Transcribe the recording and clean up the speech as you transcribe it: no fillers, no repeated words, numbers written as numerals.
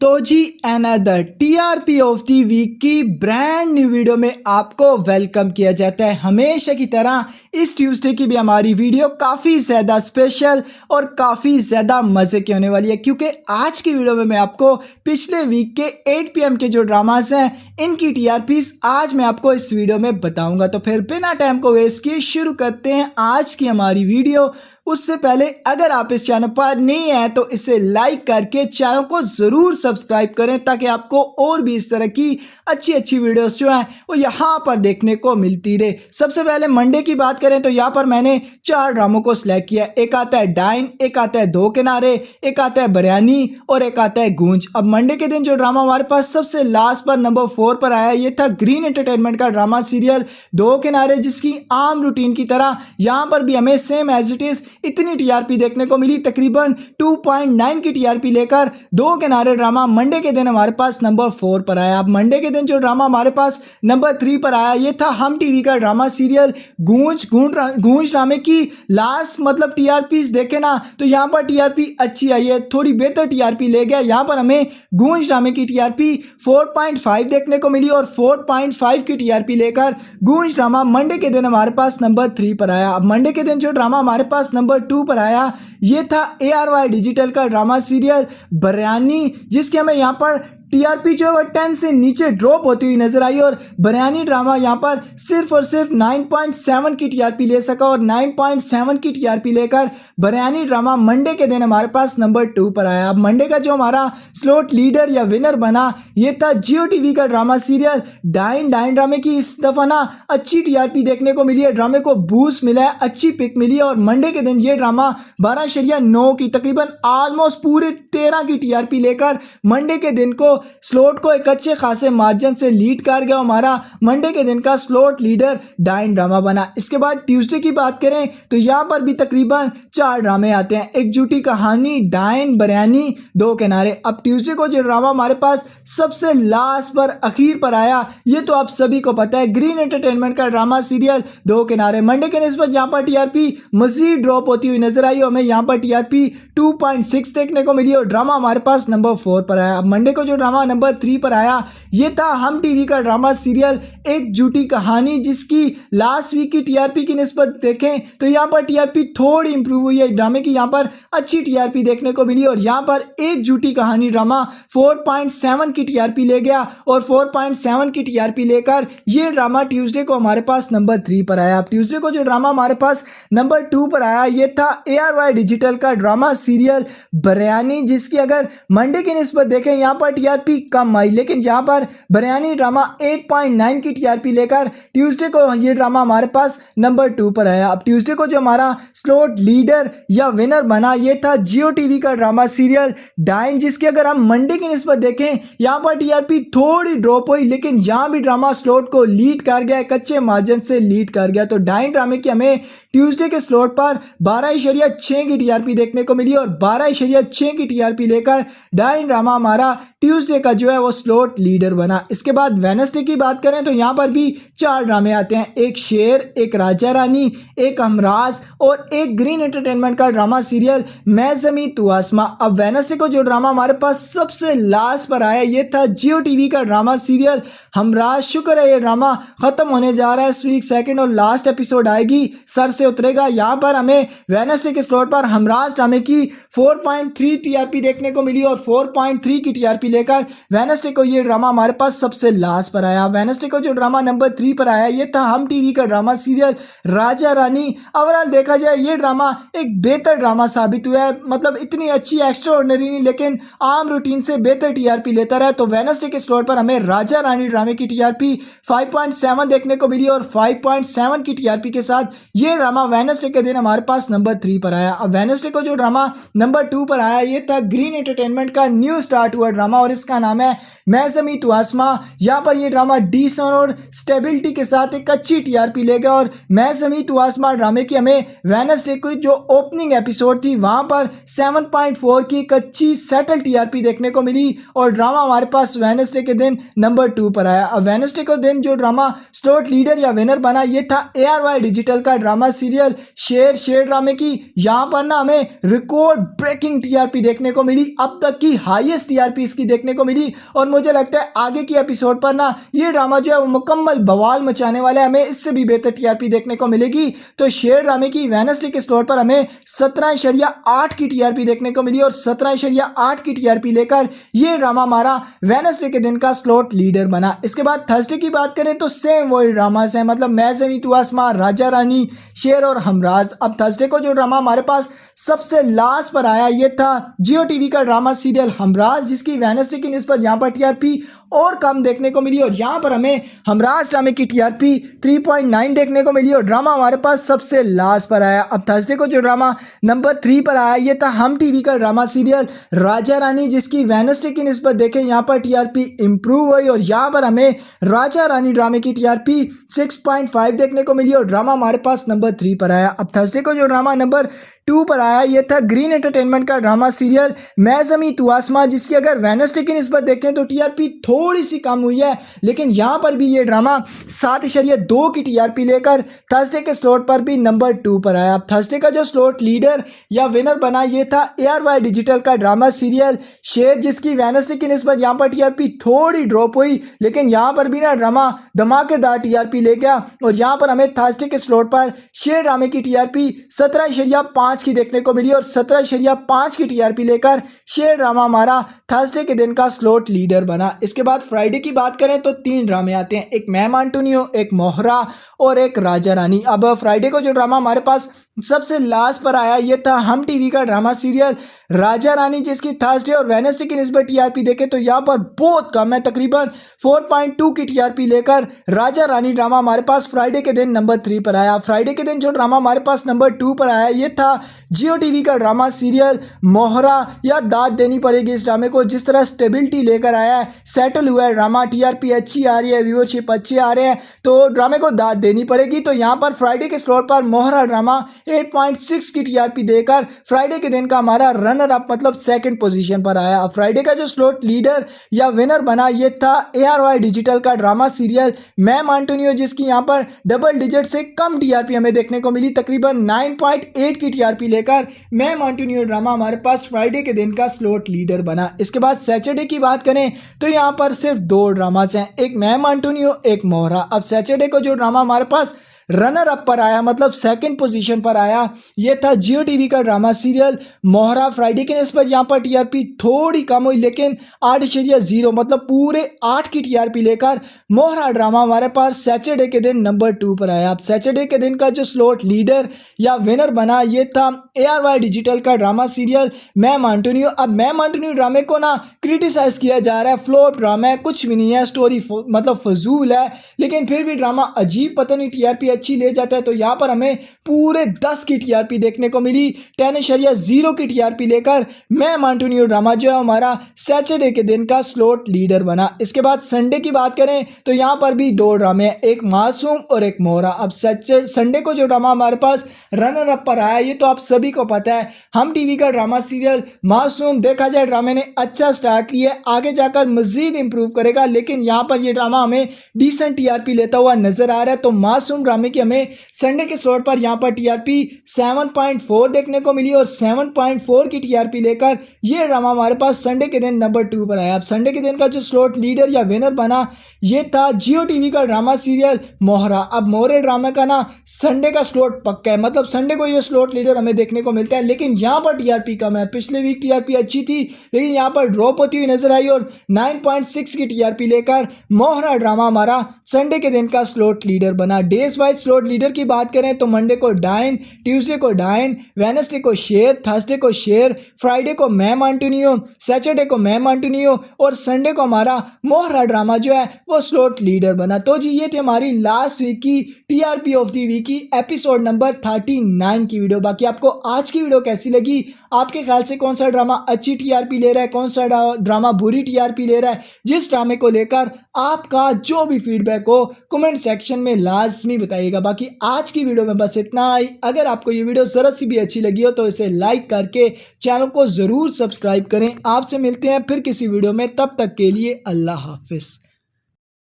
तो जी another TRP of the week की ब्रांड न्यू वीडियो में आपको वेलकम किया जाता है। हमेशा की तरह इस ट्यूसडे की भी हमारी वीडियो काफ़ी ज़्यादा स्पेशल और काफ़ी ज़्यादा मज़े की होने वाली है, क्योंकि आज की वीडियो में मैं आपको पिछले वीक के 8 PM के जो ड्रामास हैं इनकी टीआरपीज आज मैं आपको इस वीडियो में बताऊंगा। तो फिर बिना टाइम को वेस्ट किए शुरू करते हैं आज की हमारी वीडियो। उससे पहले अगर आप इस चैनल पर नहीं हैं तो इसे लाइक करके चैनल को ज़रूर सब्सक्राइब करें, ताकि आपको और भी इस तरह की अच्छी अच्छी वीडियोस जो हैं वो यहाँ पर देखने को मिलती रहे। सबसे पहले मंडे की बात करें तो यहाँ पर मैंने 4 ड्रामों को सिलेक्ट किया। एक आता है डाइन, एक आता है दो किनारे, एक आता है बिरयानी और एक आता है गूंज। अब मंडे के दिन जो ड्रामा हमारे पास सबसे लास्ट पर नंबर 4 पर आया, ये था ग्रीन एंटरटेनमेंट का ड्रामा सीरियल दो किनारे, जिसकी आम रूटीन की तरह यहाँ पर भी हमें सेम एज इट इज इतनी टीआरपी देखने को मिली, तकरीबन 2.9 की टीआरपी लेकर दो किनारे ड्रामा मंडे के दिन हमारे पास नंबर 4 पर आया। अब मंडे के दिन जो ड्रामा हमारे पास नंबर 3 पर आया, ये था हम टीवी का ड्रामा सीरियल गूंज। गूंज ड्रामे की लास्ट मतलब टीआरपी देखे ना तो यहाँ पर टीआरपी अच्छी आई है, थोड़ी बेहतर टीआरपी ले गया। यहाँ पर हमें गूंज ड्रामे की टीआरपी 4.5 देखने को मिली और 4.5 की टीआरपी लेकर गूंज ड्रामा मंडे के दिन हमारे पास नंबर 3 पर आया। अब मंडे के दिन जो ड्रामा हमारे पास नंबर 2 पर आया, ये था ARY डिजिटल का ड्रामा सीरियल बिरयानी, जिसके हमें यहाँ पर टीआरपी जो है 10 से नीचे ड्रॉप होती हुई नजर आई और बिरयानी ड्रामा यहाँ पर सिर्फ और सिर्फ 9.7 की टीआरपी ले सका और 9.7 की टीआरपी लेकर बिरयानी ड्रामा मंडे के दिन हमारे पास नंबर 2 पर आया। अब मंडे का जो हमारा स्लॉट लीडर या विनर बना, ये था जियो टीवी का ड्रामा सीरियल डाइन। डाइन ड्रामे की इस दफा ना अच्छी टीआरपी देखने को मिली है, ड्रामे को बूस्ट मिला है, अच्छी पिक मिली है और मंडे के दिन ये ड्रामा 12.9 की तकरीबन ऑलमोस्ट पूरे 13 की टीआरपी लेकर मंडे के दिन को स्लॉट को एक अच्छे खासे मार्जिन से लीड कर गया। हमारा मंडे के दिन का स्लॉट लीडर डाइन ड्रामा बना। इसके बाद ट्यूसडे की बात करें तो यहाँ पर भी तकरीबन 4 ड्रामे आते हैं, एक झूठी कहानी, डाइन, बिरयानी, दो किनारे। अब ट्यूसडे को जो ड्रामा हमारे पास सबसे लास्ट पर आखिर पर आया, ये तो आप सभी को पता है, ग्रीन एंटरटेनमेंट का ड्रामा सीरियल दो किनारे। मंडे के निस्बत यहाँ पर टीआरपी मजीद ड्रॉप होती हुई नजर आई और हमें यहाँ पर टीआरपी 2.6 देखने को मिली और ड्रामा हमारे पास नंबर 4 पर आया। अब मंडे को जो ड्रामा नंबर 3 पर आया, ये था हम टीवी का ड्रामा सीरियल एक झूठी कहानी, जिसकी लास्ट वीक की टीआरपी की निस्बत देखें तो यहाँ पर टीआरपी थोड़ी इंप्रूव हुई है। ड्रामे की यहाँ पर अच्छी टीआरपी देखने को मिली और यहाँ पर एक झूठी कहानी ड्रामा 4.7 की टीआरपी ले गया और 4.7 की टीआरपी लेकर ये ड्रामा ट्यूसडे को हमारे पास नंबर 3 पर आया। अब ट्यूसडे को जो ड्रामा हमारे पास नंबर 2 पर आया, ये था ARY डिजिटल का ड्रामा सीरियल बिरयानी, जिसकी अगर मंडे की निस्बत देखें यहाँ पर टीआरपी कम आई, लेकिन यहाँ पर बिरयानी ड्रामा 8.9 की टीआरपी लेकर ट्यूसडे को ये ड्रामा हमारे पास नंबर 2 पर आया। अब ट्यूसडे को जो हमारा स्लॉट लीडर या विनर बना, ये था जियो टीवी का ड्रामा सीरियल डाइन, जिसकी अगर हम मंडे की निस्बत देखें यहाँ पर टीआरपी थोड़ी ड्रॉप हुई, लेकिन यहाँ भी ड्रामा स्लॉट को लीड कर गया, कच्चे मार्जिन से लीड कर गया। तो डाइन ड्रामे की हमें ट्यूसडे के स्लॉट पर 12.6 की टीआरपी देखने को मिली और 12.6 की टीआरपी लेकर डाइन ड्रामा हमारा ट्यूसडे का जो है वो स्लॉट लीडर बना। इसके बाद वेडनेसडे की बात करें तो यहाँ पर भी 4 ड्रामे आते हैं, एक शेर, एक राजा रानी, एक हमराज और एक ग्रीन एंटरटेनमेंट का ड्रामा सीरियल मैं ज़मीं तू आसमां। अब वेडनेसडे को जो ड्रामा हमारे पास सबसे लास्ट पर आया, ये था जियो टीवी का ड्रामा सीरियल हमराज। शुक्र है ये ड्रामा खत्म होने जा रहा है, इस वीक सेकंड और लास्ट एपिसोड आएगी, सर से उतरेगा। यहाँ पर हमें वेडनेसडे के स्लॉट पर हमराज ड्रामे की 4.3 टीआरपी देखने को मिली और 4.3 की टीआरपी लेकर वेडनेसडे को ये ड्रामा हमारे पास सबसे लास्ट पर आया। वेडनेसडे को जो ड्रामा नंबर 3 पर आया, ये था हम टीवी का drama serial Raja Rani. Overall देखा जाए ये ड्रामा एक बेहतर ड्रामा साबित हुआ है, मतलब इतनी अच्छी एक्स्ट्रा ऑर्डिनरी नहीं, लेकिन आम रूटीन से बेहतर टीआरपी लेता रहा। तो वेडनेसडे के स्लॉट पर हमें राजा रानी ड्रामे की टीआरपी 5.7 देखने को मिली और 5.7 की टीआरपी के साथ ये ड्रामा वेडनेसडे के दिन हमारे पास नंबर 3 पर आया। अब वेडनेसडे को जो ड्रामा नंबर 2 पर आया, ये था ग्रीन एंटरटेनमेंट का न्यू स्टार्ट हुआ ड्रामा और इसका नाम है मैं ज़मीं तू आसमां। यहाँ पर ये ड्रामा डीसेंट और स्टेबिलिटी के साथ एक अच्छी टीआरपी लेगा और मैं ज़मीं तू आसमां ड्रामे की हमें वेडनेसडे को जो ओपनिंग एपिसोड थी वहाँ पर 7.4 की एक अच्छी सेटल टीआरपी देखने को मिली और ड्रामा हमारे पास वेडनेसडे के दिन नंबर 2 पर आया। अब वेडनेसडे को दिन जो ड्रामा स्लॉट लीडर या विनर बना, ये था ARY डिजिटल का ड्रामा सीरियल शेर ड्रामे की यहाँ पर ना हमें रिकॉर्ड ब्रेकिंग टीआरपी देखने को मिली, अब तक की हाईएस्ट टीआरपी इसकी देखने को मिली। और मुझे लगता है आगे की एपिसोड पर ना ये ड्रामा जो है वो मुकम्मल बवाल मचाने वाला है, हमें इससे भी बेहतर टीआरपी देखने को मिलेगी। तो शेर ड्रामे की वेडनेसडे के स्लॉट पर हमें 17.8 की टीआरपी देखने को मिली और 17.8 की टीआरपी लेकर ये ड्रामा हमारा वेडनेसडे के दिन का स्लॉट लीडर बना। इसके बाद थर्सडे की बात करें तो सेम वही ड्रामास है, मतलब मैं ज़मीं तू आसमां, राजा रानी, शेर और हमराज। अब थर्सडे को जो ड्रामा हमारे पास सबसे लास्ट पर आया ये था जियो टीवी का ड्रामा सीरियल हमराज, जिसकी वेडनेसडे की निस्बत यहाँ पर टीआरपी और कम देखने को मिली और यहाँ पर हमें हमराज ड्रामे की टीआरपी 3.9 देखने को मिली और ड्रामा हमारे पास सबसे लास्ट पर आया। अब थर्सडे को जो ड्रामा नंबर 3 पर आया ये था हम टीवी का ड्रामा सीरियल राजा रानी, जिसकी वेडनेसडे की निस्बत देखें यहाँ पर टीआरपी इंप्रूव हुई और यहाँ पर हमें राजा रानी ड्रामे की टीआरपी 6.5 देखने को मिली और ड्रामा हमारे पास नंबर 3 पर आया। अब थर्सडे को जो ड्रामा नंबर 2 पर आया ये था ग्रीन एंटरटेनमेंट का ड्रामा सीरियल मैं ज़मीं तू आसमां, जिसकी अगर वेडनेसडे की निस्बत देखें तो टीआरपी थोड़ी सी कम हुई है, लेकिन यहाँ पर भी ये ड्रामा 7.2 की टीआरपी लेकर थर्सडे के स्लॉट पर भी नंबर 2 पर आया। अब थर्सडे का जो स्लॉट लीडर या विनर बना ये था ARY डिजिटल का ड्रामा सीरियल शेर, जिसकी वेडनेसडे की निस्बत यहाँ पर टीआरपी थोड़ी ड्रॉप हुई, लेकिन यहाँ पर भी ना ड्रामा धमाकेदार टीआरपी ले गया और यहाँ पर हमें थर्सडे के स्लॉट पर शेर ड्रामे की टीआरपी 17.5 की देखने को मिली और 17.5 की टीआरपी लेकर शेर ड्रामा हमारा थर्सडे के दिन का स्लॉट लीडर बना। इसके बाद फ्राइडे की बात करें तो 3 ड्रामे आते हैं, एक मैं मांटूनियो, एक मोहरा और एक राजा रानी। अब फ्राइडे को जो ड्रामा हमारे पास सबसे लास्ट पर आया ये था हम टीवी का ड्रामा सीरियल राजा रानी, जिसकी थर्सडे और वेडनेसडे की निस्बत टीआरपी देखें तो यहाँ पर बहुत कम है, तकरीबन 4.2 की टीआरपी लेकर राजा रानी ड्रामा हमारे पास फ्राइडे के दिन नंबर 3 पर आया। फ्राइडे के दिन जो ड्रामा हमारे पास नंबर 2 पर आया ये था जियो टीवी का ड्रामा सीरियल मोहरा, या दाद देनी पड़ेगी इस ड्रामे को, जिस तरह स्टेबिलिटी लेकर आया है, सेटल हुआ है ड्रामा, टीआरपी अच्छी आ रही है, व्यूअरशिप अच्छे आ रहे हैं, तो ड्रामे को दाद देनी पड़ेगी। तो यहाँ पर फ्राइडे के स्लॉट पर मोहरा ड्रामा 8.6 की टीआरपी देकर फ्राइडे के दिन का हमारा रनर अप मतलब सेकंड पोजीशन पर आया। फ्राइडे का जो स्लॉट लीडर या विनर बना ये था ARY डिजिटल का ड्रामा सीरियल मैं मांटूनियो, जिसकी यहाँ पर डबल डिजिट से कम टीआरपी हमें देखने को मिली, तकरीबन 9.8 की टीआरपी लेकर मैं मांटूनियो ड्रामा हमारे पास फ्राइडे के दिन का स्लॉट लीडर बना। इसके बाद सैटरडे की बात करें तो यहाँ पर सिर्फ 2 ड्रामास हैं, एक मैं मांटूनियो, एक मोहरा। अब सैटरडे को जो ड्रामा हमारे पास रनर अप पर आया मतलब सेकंड पोजीशन पर आया ये था जियो टीवी का ड्रामा सीरियल मोहरा। फ्राइडे के निस्बत यहाँ पर टीआरपी थोड़ी कम हुई, लेकिन 8.0 मतलब पूरे 8 की टीआरपी लेकर मोहरा ड्रामा हमारे पास सैटरडे के दिन नंबर 2 पर आया। अब सैटरडे के दिन का जो स्लॉट लीडर या विनर बना ये था ARY डिजिटल का ड्रामा सीरियल मैं मांटूनियो। अब मैं मांटूनियो ड्रामे को ना क्रिटिसाइज किया जा रहा है, फ्लॉप ड्रामा है, कुछ भी नहीं है, स्टोरी मतलब फजूल है, लेकिन फिर भी ड्रामा अजीब पता नहीं टीआरपी अच्छी ले जाता है। तो यहाँ पर हमें पूरे 10 की टीआरपी देखने को मिली, 10.0 की टीआरपी लेकर मैं मांटूनियो ड्रामा जो है हमारा सैटरडे के दिन का स्लॉट लीडर बना। इसके बाद संडे की बात करें तो यहाँ पर भी 2 ड्रामे हैं, एक मासूम और एक मोहरा। अब संडे को जो ड्रामा हमारे पास रनर अप पर आया ये तो आप सभी को पता है, हम टीवी का ड्रामा सीरियल मासूम। देखा जाए ड्रामे ने अच्छा स्टार्ट लिया है, आगे जाकर मजीद इंप्रूव करेगा, लेकिन यहाँ पर ये ड्रामा हमें डिसेंट टीआरपी लेता हुआ नजर आ रहा है। तो मासूम ड्रामे की हमें संडे के स्लॉट पर यहाँ पर टीआरपी 7.4 देखने को मिली और 7.4 की टीआरपी लेकर ये ड्रामा हमारे पास संडे के दिन नंबर 2 पर आया। अब संडे के दिन का जो स्लॉट लीडर या विनर बना ये था जियो टीवी का ड्रामा सीरियल मोहरा। अब मोहरे ड्रामा का ना संडे का स्लॉट पक्का है, मतलब संडे को ये स्लॉट लीडर हमें देखने को मिलता है, लेकिन यहाँ पर टीआरपी कम है। पिछले वीक टीआरपी अच्छी थी, लेकिन यहाँ पर ड्रॉप होती हुई नजर आई और 9.6 की टीआरपी लेकर मोहरा ड्रामा हमारा संडे के दिन का स्लॉट लीडर बना। डेज वाइज स्लॉट लीडर की बात करें तो मंडे को डाइन, ट्यूसडे को डाइन, वेडनेसडे को शेर, थर्सडे को शेर, फ्राइडे को मैं मांटूनियो, सैटरडे को मैं मांटूनियो और संडे को हमारा मोहरा ड्रामा जो है वो स्लॉट लीडर बना। तो जी ये थी हमारी लास्ट वीक की टीआरपी ऑफ दी वीक की एपिसोड नंबर 39 की वीडियो। बाकी आपको आज की वीडियो कैसी लगी, आपके ख्याल से कौन सा ड्रामा अच्छी टीआरपी ले रहा है, कौन सा ड्रामा बुरी टीआरपी ले रहा है, जिस ड्रामे को लेकर आपका जो भी फीडबैक हो कमेंट सेक्शन में लाजमी बताइएगा। बाकी आज की वीडियो में बस इतना ही। अगर आपको ये वीडियो जरा सी भी अच्छी लगी हो तो इसे लाइक करके चैनल को जरूर सब्सक्राइब करें। आपसे मिलते हैं फिर किसी वीडियो में, तब तक के लिए अल्लाह हाफिज।